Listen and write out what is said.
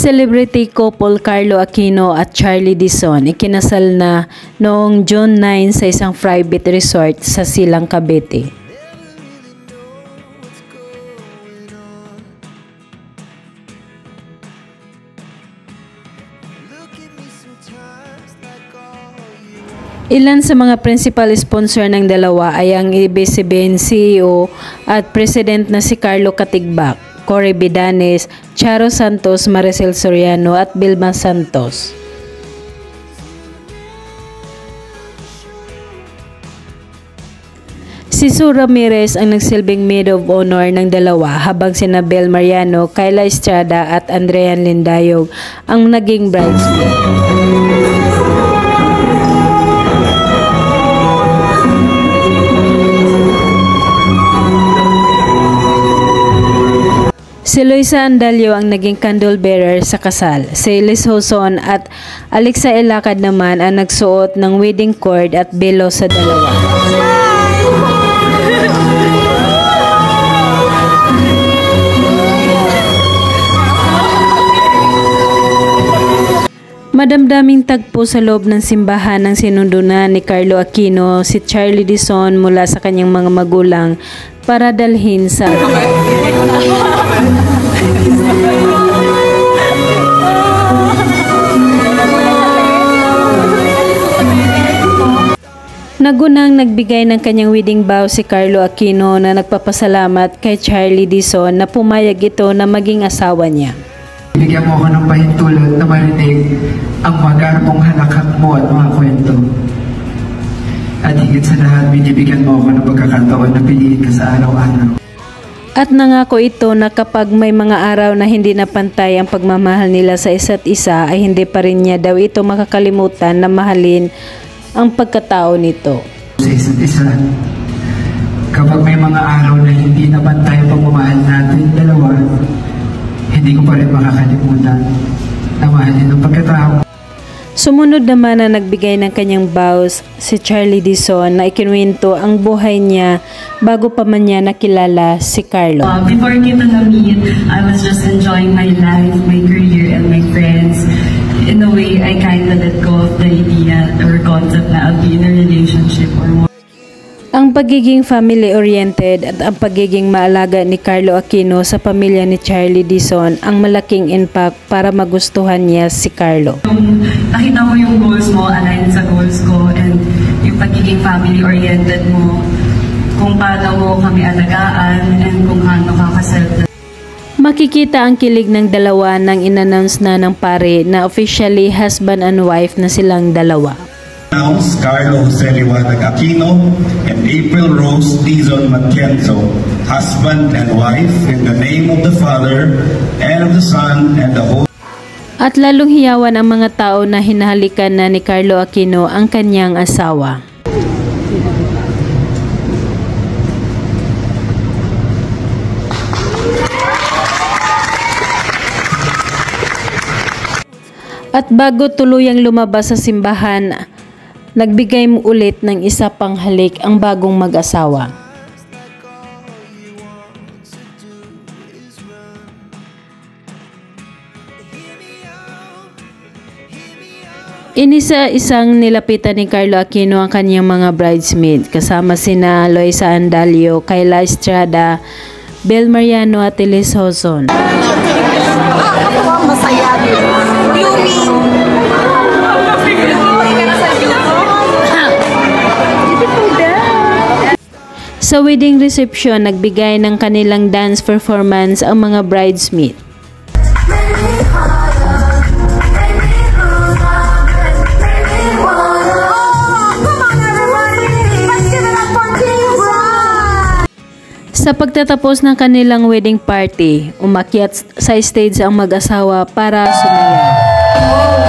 Celebrity couple Carlo Aquino at Charlie Dizon ikinasal na noong June 9 sa isang private resort sa Silang, Cavite. Ilan sa mga principal sponsor ng dalawa ay ang ABS-CBN CEO at President na si Carlo Katigbak, Cory Bidanes, Charo Santos, Maricel Soriano at Vilma Santos. Si Sue Ramirez ang nagsilbing maid of honor ng dalawa habang sina Bel Mariano, Kayla Estrada at Andrean Lindayog ang naging bridesmaid. Si Luisa Andalio ang naging candle bearer sa kasal. Si Liz Hoson at Alexa Elacad naman ang nagsuot ng wedding cord at belo sa dalawa. Madamdaming tagpo sa loob ng simbahan ng sinundunan ni Carlo Aquino si Charlie Dizon mula sa kanyang mga magulang para dalhin sa Nagunang nagbigay ng kanyang wedding vow si Carlo Aquino na nagpapasalamat kay Charlie Dizon na pumayag ito na maging asawa niya. Bigyan mo ako ng pahintulot na marinig ang magarbong halakak mo at mga kwento. At higit sa lahat, binibigyan mo ako ng pagkakataon na piliin ka sa araw-araw. At nangako ito na kapag may mga araw na hindi napantay ang pagmamahal nila sa isa't isa ay hindi pa rin niya daw ito makakalimutan na mahalin ang pagkatao nito. Sa isa't isa, kapag may mga araw na hindi napantay ang pagmamahal natin dalawa, hindi ko pa rin makakalimutan na mahalin ang pagkatao. Sumunod naman na nagbigay ng kanyang vows si Charlie Dizon na ikinuwento ang buhay niya bago pa man niya nakilala si Carlo. Before kita na-meet, I was just enjoying my life, my career, and my friends. In a way, I kind of let go of the idea or concept na I'll be in a relationship or more. Ang pagiging family-oriented at ang pagiging maalaga ni Carlo Aquino sa pamilya ni Charlie Dizon ang malaking impact para magustuhan niya si Carlo. Nakita mo yung goals mo, align sa goals ko, and yung pagiging family-oriented mo, kung paano mo kami alagaan, and kung paano kakasal. Makikita ang kilig ng dalawa nang in-announce na ng pare na officially husband and wife na silang dalawa. Announce Carlo Jose Liwanag Aquino and April Rose Dizon Matienzo, husband and wife, in the name of the Father, and of the Son, and the Holy. At lalong hiyawan ang mga tao na hinahalikan na ni Carlo Aquino ang kanyang asawa. At bago tuluyang lumabas sa simbahan, nagbigay ulit ng isa pang halik ang bagong mag-asawa. Inisa-isang nilapitan ni Carlo Aquino ang kanyang mga bridesmaid kasama sina Luisa Andalio, Kayla Estrada, Bel Mariano at Liz Hoson. Masaya din. Sa wedding reception, nagbigay ng kanilang dance performance ang mga bridesmaid. Sa pagtatapos ng kanilang wedding party, umakyat sa stage ang mag-asawa para sumayaw.